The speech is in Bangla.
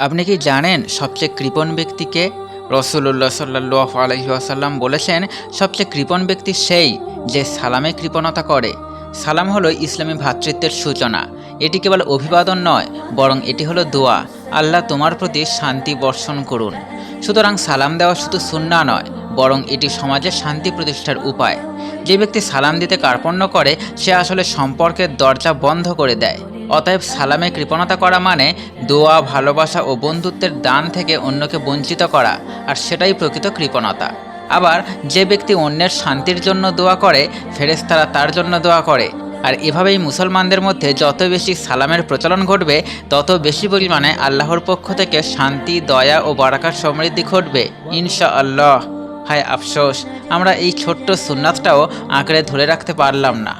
আপনি কি জানেন সবচেয়ে কৃপণ ব্যক্তিকে? রাসূলুল্লাহ সাল্লাল্লাহু আলাইহি ওয়াসাল্লাম বলেছেন, সবচেয়ে কৃপণ ব্যক্তি সেই যে সালামে কৃপণতা করে। সালাম হলো ইসলামী ভ্রাতৃত্বের সূচনা। এটি কেবল অভিবাদন নয়, বরং এটি হলো দোয়া, আল্লাহ তোমার প্রতি শান্তি বর্ষণ করুন। সুতরাং সালাম দেওয়া শুধু সুন্নাহ নয়, বরং এটি সমাজে শান্তি প্রতিষ্ঠার উপায়। যে ব্যক্তি সালাম দিতে কার্পণ্য করে সে আসলে সম্পর্কের দরজা বন্ধ করে দেয়। অতএব সালামে কৃপণতা করা মানে দোয়া, ভালোবাসা ও বন্ধুত্বের দান থেকে অন্যকে বঞ্চিত করা, আর সেটাই প্রকৃত কৃপণতা। আবার যে ব্যক্তি অন্যের শান্তির জন্য দোয়া করে, ফেরেশতারা তার জন্য দোয়া করে। আর এভাবেই মুসলমানদের মধ্যে যত বেশি সালামের প্রচলন ঘটবে, তত বেশি পরিমাণে আল্লাহর পক্ষ থেকে শান্তি, দয়া ও বারাকার সমৃদ্ধি ঘটবে ইনশাআল্লাহ। হায় আফসোস, আমরা এই ছোট্ট সুন্নাতটাও আঁকড়ে ধরে রাখতে পারলাম না।